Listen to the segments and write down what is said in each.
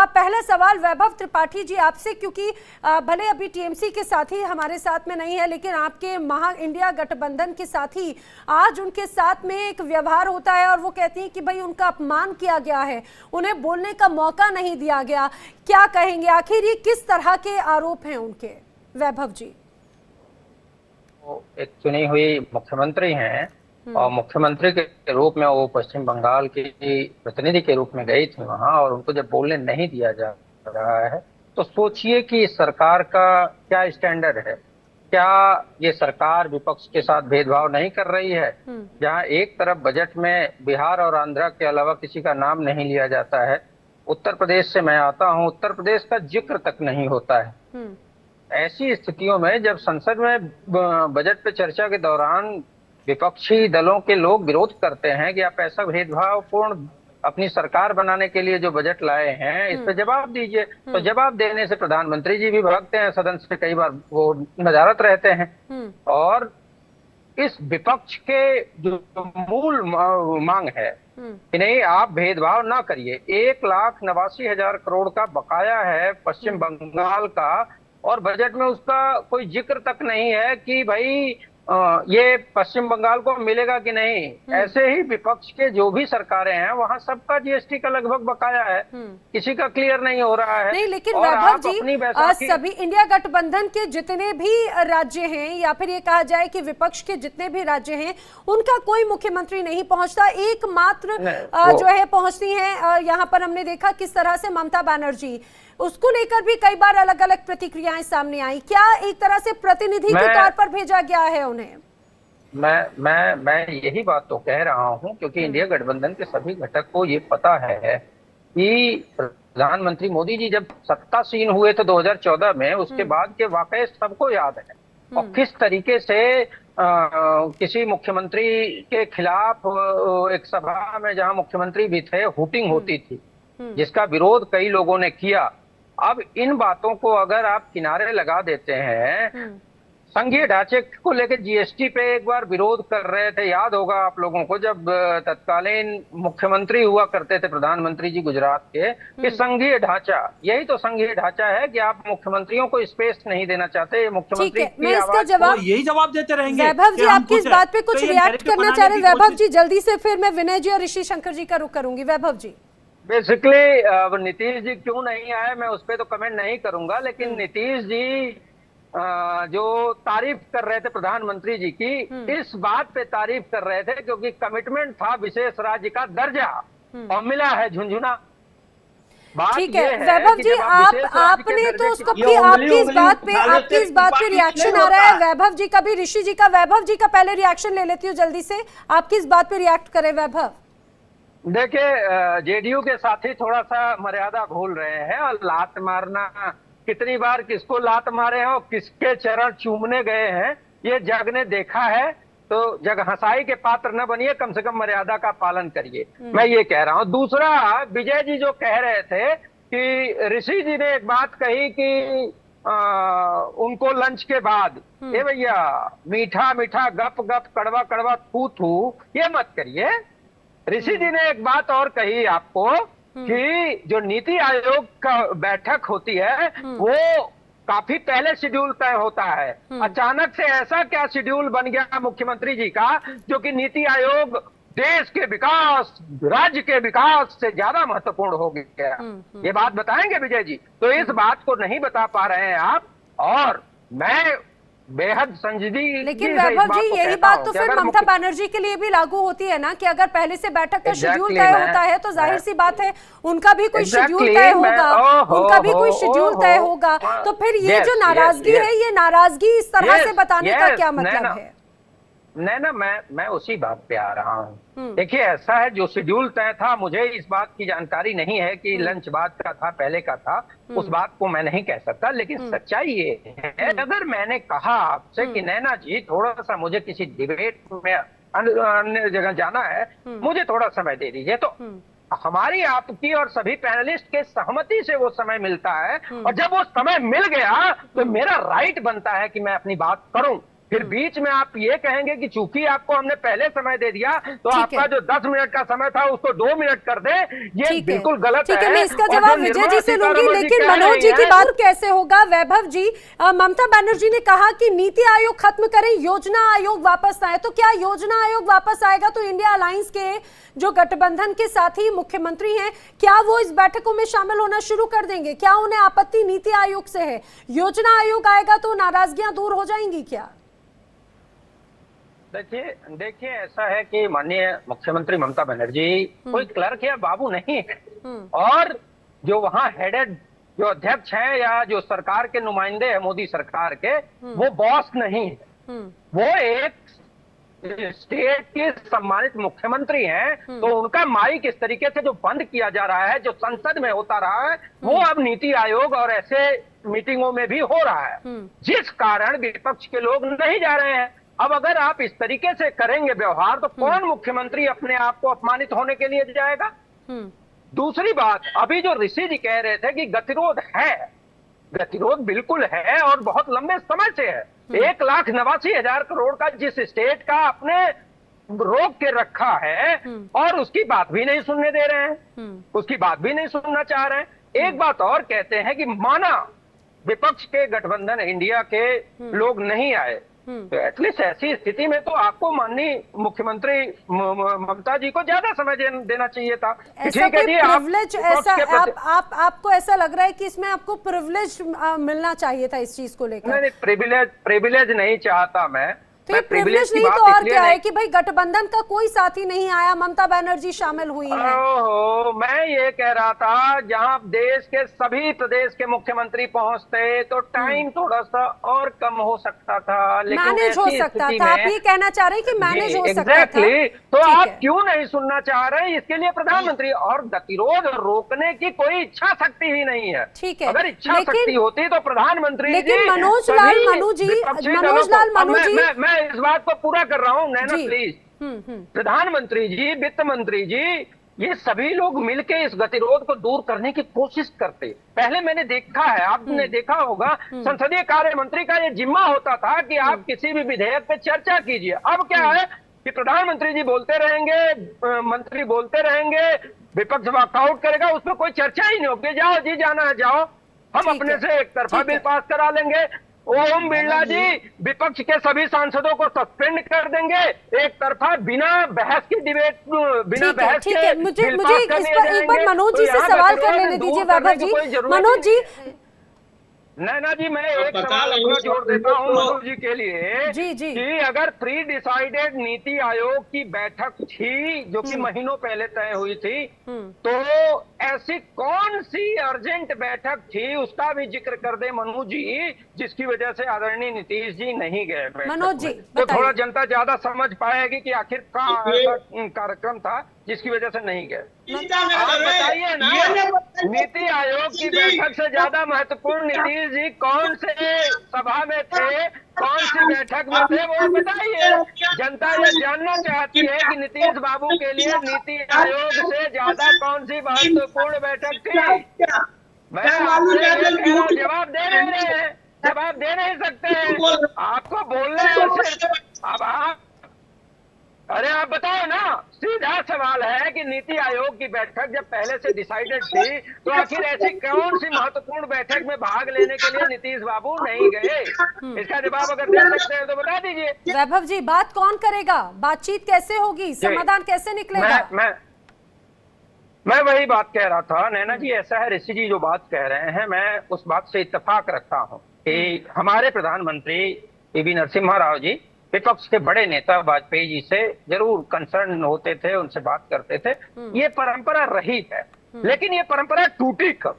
पहला सवाल वैभव त्रिपाठी जी आपसे, क्योंकि भले अभी टीएमसी के साथी हमारे साथ में नहीं है, लेकिन आपके महा इंडिया गठबंधन के साथी आज उनके साथ में एक व्यवहार होता है और वो कहती हैं कि भाई उनका अपमान किया गया है, उन्हें बोलने का मौका नहीं दिया गया। क्या कहेंगे, आखिर ये किस तरह के आरोप हैं उनके, वैभव जी? एक चुनी हुई मुख्यमंत्री हैं और मुख्यमंत्री के रूप में वो पश्चिम बंगाल की प्रतिनिधि के रूप में गई थी वहां, और उनको जब बोलने नहीं दिया जा रहा है तो सोचिए कि सरकार का क्या स्टैंडर्ड है। क्या ये सरकार विपक्ष के साथ भेदभाव नहीं कर रही है? जहां एक तरफ बजट में बिहार और आंध्र के अलावा किसी का नाम नहीं लिया जाता है, उत्तर प्रदेश से मैं आता हूं, उत्तर प्रदेश का जिक्र तक नहीं होता है। ऐसी स्थितियों में जब संसद में बजट पे चर्चा के दौरान विपक्षी दलों के लोग विरोध करते हैं कि आप ऐसा भेदभावपूर्ण अपनी सरकार बनाने के लिए जो बजट लाए हैं इस पे जवाब दीजिए, तो जवाब देने से प्रधानमंत्री जी भी भागते हैं सदन से, कई बार वो नजारत रहते हैं। और इस विपक्ष के जो मूल मांग है कि नहीं, आप भेदभाव ना करिए। 1,89,000 करोड़ का बकाया है पश्चिम बंगाल का, और बजट में उसका कोई जिक्र तक नहीं है कि भाई ये पश्चिम बंगाल को मिलेगा कि नहीं। ऐसे ही विपक्ष के जो भी सरकारें हैं वहां सबका जीएसटी का लगभग बकाया है, किसी का क्लियर नहीं हो रहा है। नहीं, लेकिन वैभव जी सभी इंडिया गठबंधन के जितने भी राज्य हैं, या फिर ये कहा जाए कि विपक्ष के जितने भी राज्य हैं, उनका कोई मुख्यमंत्री नहीं पहुंचता, एकमात्र जो है पहुंचती है। यहाँ पर हमने देखा किस तरह से ममता बनर्जी, उसको लेकर भी कई बार अलग अलग प्रतिक्रियाएं सामने आई। क्या एक तरह से प्रतिनिधि के तौर पर भेजा गया है उन्हें? मैं यही बात तो कह रहा हूं, क्योंकि इंडिया गठबंधन के सभी घटक को ये पता है कि प्रधानमंत्री मोदी जी जब सत्तासीन हुए थे 2014 में, उसके बाद के वाकये सबको याद है, और किस तरीके से किसी मुख्यमंत्री के खिलाफ एक सभा में जहां मुख्यमंत्री भी थे हुटिंग होती थी, जिसका विरोध कई लोगों ने किया। अब इन बातों को अगर आप किनारे लगा देते हैं, संघीय ढांचे को लेकर जीएसटी पे एक बार विरोध कर रहे थे, याद होगा आप लोगों को, जब तत्कालीन मुख्यमंत्री हुआ करते थे प्रधानमंत्री जी गुजरात के, कि संघीय ढांचा, यही तो संघीय ढांचा है कि आप मुख्यमंत्रियों को स्पेस नहीं देना चाहते। मुख्यमंत्री मैं इसका जवाब यही जवाब देते रहेंगे। वैभव जी आपकी इस बात पे कुछ रिएक्ट करना चाह रहे हैं? वैभव जी जल्दी से, फिर मैं विनय जी और ऋषि शंकर जी का रुख करूंगी। वैभव जी, बेसिकली नीतीश जी क्यों नहीं आए मैं उस पर तो कमेंट नहीं करूंगा, लेकिन नीतीश जी जो तारीफ कर रहे थे प्रधानमंत्री जी की, इस बात पे तारीफ कर रहे थे क्योंकि कमिटमेंट था विशेष राज्य का दर्जा और मिला है झुंझुना। ठीक है वैभव जी, आपने तो उसको आपकी इस बात पे रिएक्शन आ रहा है वैभव जी का भी, ऋषि जी का। वैभव जी का पहले रिएक्शन ले लेती हूँ जल्दी से, आपकी इस बात पे रिएक्ट करें वैभव। देखिए, जेडीयू के साथी थोड़ा सा मर्यादा भूल रहे हैं, और लात मारना, कितनी बार किसको लात मारे हैं और किसके चरण चूमने गए हैं ये जग ने देखा है, तो जग हंसाई के पात्र न बनिए, कम से कम मर्यादा का पालन करिए, मैं ये कह रहा हूँ। दूसरा, विजय जी जो कह रहे थे कि ऋषि जी ने एक बात कही कि उनको लंच के बाद, ये भैया मीठा मीठा गप गप कड़वा कड़वा थू थू ये मत करिए। ऋषि जी ने एक बात और कही आपको कि जो नीति आयोग का बैठक होती है वो काफी पहले शेड्यूल तय होता है। अचानक से ऐसा क्या शेड्यूल बन गया मुख्यमंत्री जी का जो कि नीति आयोग देश के विकास, राज्य के विकास से ज्यादा महत्वपूर्ण हो गया? ये बात बताएंगे विजय जी? तो इस बात को नहीं बता पा रहे हैं आप, और मैं बेहद संजीदगी। लेकिन वैभव जी यही बात तो फिर ममता बनर्जी के लिए भी लागू होती है ना, कि अगर पहले से बैठक का शेड्यूल तय होता है तो जाहिर सी बात है उनका भी कोई शेड्यूल तय होगा, उनका भी कोई शेड्यूल तय होगा। तो फिर ये जो नाराजगी है, ये नाराजगी इस तरह से बताने का क्या मतलब है? नहीं ना, मैं उसी बात पे आ रहा हूँ। देखिए, ऐसा है, जो शेड्यूल तय था, मुझे इस बात की जानकारी नहीं है कि लंच बाद का था पहले का था, उस बात को मैं नहीं कह सकता। लेकिन सच्चाई ये है, अगर मैंने कहा आपसे कि नैना जी थोड़ा सा मुझे किसी डिबेट में अन्य जगह जाना है, मुझे थोड़ा समय दे दीजिए, तो हमारी, आपकी और सभी पैनलिस्ट के सहमति से वो समय मिलता है, और जब वो समय मिल गया तो मेरा राइट बनता है कि मैं अपनी बात करूं। फिर बीच में आप ये कहेंगे कि चूंकि आपको हमने पहले समय दे दिया तो आपका जो 10 मिनट का समय था उसको 2 मिनट कर दे, ये बिल्कुल गलत है। ठीक है, मैं इसका जवाब विजय जी से लूंगी, लेकिन मनोज जी की बात कैसे होगा? वैभव जी, ममता बनर्जी ने कहा कि नीति आयोग खत्म करें, योजना आयोग वापस आए, तो क्या योजना आयोग वापस आएगा तो इंडिया अलायंस के जो गठबंधन के साथी मुख्यमंत्री हैं, क्या वो इस बैठकों में शामिल होना शुरू कर देंगे? क्या उन्हें आपत्ति नीति आयोग से है? योजना आयोग आएगा तो नाराजगियां दूर हो जाएंगी क्या? देखिए ऐसा है कि माननीय मुख्यमंत्री ममता बनर्जी कोई क्लर्क या बाबू नहीं है, और जो वहाँ हेडेड जो अध्यक्ष हैं या जो सरकार के नुमाइंदे हैं मोदी सरकार के, वो बॉस नहीं है, वो एक स्टेट के सम्मानित मुख्यमंत्री हैं। तो उनका माइक इस तरीके से जो बंद किया जा रहा है, जो संसद में होता रहा है, वो अब नीति आयोग और ऐसे मीटिंगों में भी हो रहा है, जिस कारण विपक्ष के लोग नहीं जा रहे हैं। अब अगर आप इस तरीके से करेंगे व्यवहार, तो कौन मुख्यमंत्री अपने आप को अपमानित होने के लिए जाएगा? दूसरी बात, अभी जो ऋषि जी कह रहे थे कि गतिरोध है, गतिरोध बिल्कुल है और बहुत लंबे समय से है। 1,89,000 करोड़ का जिस स्टेट का अपने रोक के रखा है, और उसकी बात भी नहीं सुनने दे रहे हैं, उसकी बात भी नहीं सुनना चाह रहे हैं। एक बात और कहते हैं कि माना विपक्ष के गठबंधन इंडिया के लोग नहीं आए, तो एटलीस्ट ऐसी स्थिति में तो आपको माननीय मुख्यमंत्री ममता जी को ज्यादा समय देना चाहिए था। ऐसा कोई प्रिविलेज, ऐसा आपको ऐसा लग रहा है कि इसमें आपको प्रिविलेज मिलना चाहिए था इस चीज को लेकर? नहीं, प्रिविलेज नहीं चाहता मैं। तो ये प्रिविलेज नहीं तो और क्या है कि भाई गठबंधन का कोई साथी नहीं आया, ममता बनर्जी शामिल हुई है। ओहो, मैं ये कह रहा था जहां देश के सभी प्रदेश के मुख्यमंत्री पहुंचते तो टाइम थोड़ा सा और कम हो सकता था, लेकिन मैनेज हो सकता था। आप ये कहना चाह रहे हैं कि मैनेज हो सकता था। तो आप क्यों नहीं सुनना चाह रहे? इसके लिए प्रधानमंत्री, और गतिरोध रोकने की कोई इच्छा शक्ति ही नहीं है। ठीक है, अगर इच्छा शक्ति होती तो प्रधानमंत्री, लेकिन मनोज लाल मनु जी, मैं इस बात को पूरा कर रहा हूँ नैना प्लीज। प्रधानमंत्री जी, वित्त मंत्री जी, ये सभी लोग मिलके इस गतिरोध को दूर करने की कोशिश करते। पहले मैंने देखा है, आपने देखा होगा, संसदीय कार्य मंत्री का ये जिम्मा होता था कि आप किसी भी विधेयक पे चर्चा कीजिए। अब क्या है कि प्रधानमंत्री जी बोलते रहेंगे, मंत्री बोलते रहेंगे, विपक्ष वॉकआउट करेगा, उसमें कोई चर्चा ही नहीं होगी। जाओ जी, जाना है जाओ, हम अपने से एक तरफा बिल पास करा लेंगे। ओम बिरला जी विपक्ष के सभी सांसदों को सस्पेंड कर देंगे, एक तरफा बिना बहस की डिबेट, बिना बहस के। मुझे एक बार मनोज जी से सवाल कर लेने दीजिए। वैभव जी, मनोज जी, नैना जी, मैं एक सवाल अपना जोड़ देता हूँ मनोज जी के लिए कि अगर प्री डिसाइडेड नीति आयोग की बैठक थी जो कि महीनों पहले तय हुई थी, तो ऐसी कौन सी अर्जेंट बैठक थी, उसका भी जिक्र कर दे मनोज जी, जिसकी वजह से आदरणीय नीतीश जी नहीं गए। मनोज जी, तो थोड़ा जनता ज्यादा समझ पाएगी कि आखिर क्या कार्यक्रम था जिसकी वजह से नहीं गए। आप बताइए ना, नीति आयोग की बैठक से ज्यादा महत्वपूर्ण नीतीश जी कौन से सभा में थे, कौन सी बैठक में थे, वो बताइए। जनता ये जानना चाहती है कि नीतीश बाबू के लिए नीति आयोग से ज्यादा कौन सी महत्वपूर्ण बैठक थी। मैं आपसे जवाब दे रहे हैं, जवाब दे नहीं सकते, आपको बोलना है। अब आप, अरे आप बताओ ना, सीधा सवाल है कि नीति आयोग की बैठक जब पहले से डिसाइडेड थी, तो आखिर ऐसी कौन सी महत्वपूर्ण बैठक में भाग लेने के लिए नीतीश बाबू नहीं गए? इसका जवाब अगर दे सकते हैं तो बता दीजिए। वैभव जी, बात कौन करेगा? बातचीत कैसे होगी? समाधान कैसे निकलेगा? मैं वही बात कह रहा था नैना जी। ऐसा है, ऋषि जी जो बात कह रहे हैं, मैं उस बात से इत्तेफाक रखता हूँ कि हमारे प्रधानमंत्री पी.वी. नरसिम्हा राव जी विपक्ष के बड़े नेता वाजपेयी जी से जरूर कंसर्न होते थे, उनसे बात करते थे। ये परंपरा रही है, लेकिन ये परंपरा टूटी कब?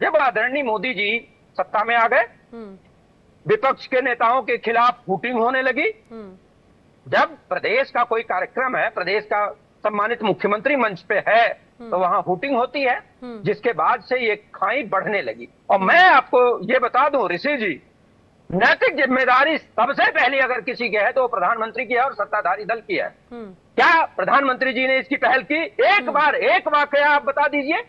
जब आदरणीय मोदी जी सत्ता में आ गए, विपक्ष के नेताओं के खिलाफ वोटिंग होने लगी। जब प्रदेश का कोई कार्यक्रम है, प्रदेश का सम्मानित मुख्यमंत्री मंच पे है, तो वहां वोटिंग होती है, जिसके बाद से ये खाई बढ़ने लगी। और मैं आपको ये बता दूं ऋषि जी, नैतिक जिम्मेदारी सबसे पहले अगर किसी की है तो प्रधानमंत्री की है और सत्ताधारी दल की है। क्या प्रधानमंत्री जी ने इसकी पहल की? एक बार एक वाकया आप बता दीजिए।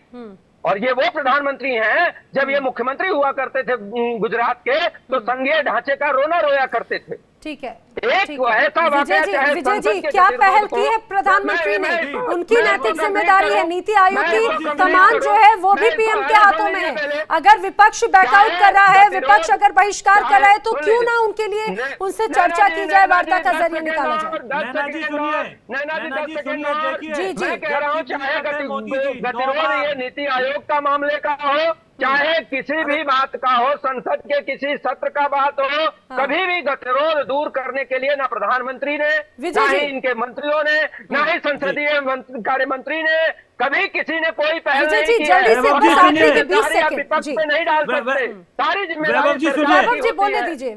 और ये वो प्रधानमंत्री हैं, जब ये मुख्यमंत्री हुआ करते थे गुजरात के, तो संघीय ढांचे का रोना रोया करते थे। ठीक है, एक ठीक है। ऐसा वाकया चाहे विजय संसद जी, के क्या गतिरोध पहल को- की है प्रधानमंत्री ने? उनकी नैतिक जिम्मेदारी है, नीति आयोग की मैं कमान जो है वो भी पीएम के हाथों में है। अगर विपक्ष बैकआउट कर रहा है, विपक्ष अगर बहिष्कार कर रहा है, तो क्यों ना उनके लिए उनसे चर्चा की जाए, वार्ता का जरिए निकाला जाए। नैना जी सुनिए, जी, जी। मैं कह रहा हूँ, चाहे गतिरोध ये नीति आयोग का मामले का हो, चाहे किसी भी बात का हो, संसद के किसी सत्र का बात हो, कभी भी गतिरोध दूर करने के लिए ना प्रधानमंत्री ने, ना ही इनके मंत्रियों ने, ना ही संसदीय कार्य मंत्री ने कभी किसी ने कोई पहल विजय नहीं जी, की जल्दी है। से और बस आखिरी के 20 आप सेकंड। विपक्ष जी। पे नहीं डाल सकते, सारी जिम्मेदारी वैभव जी सरकार सुनिए। की वैभव जी होती बोलने है। दीजिए।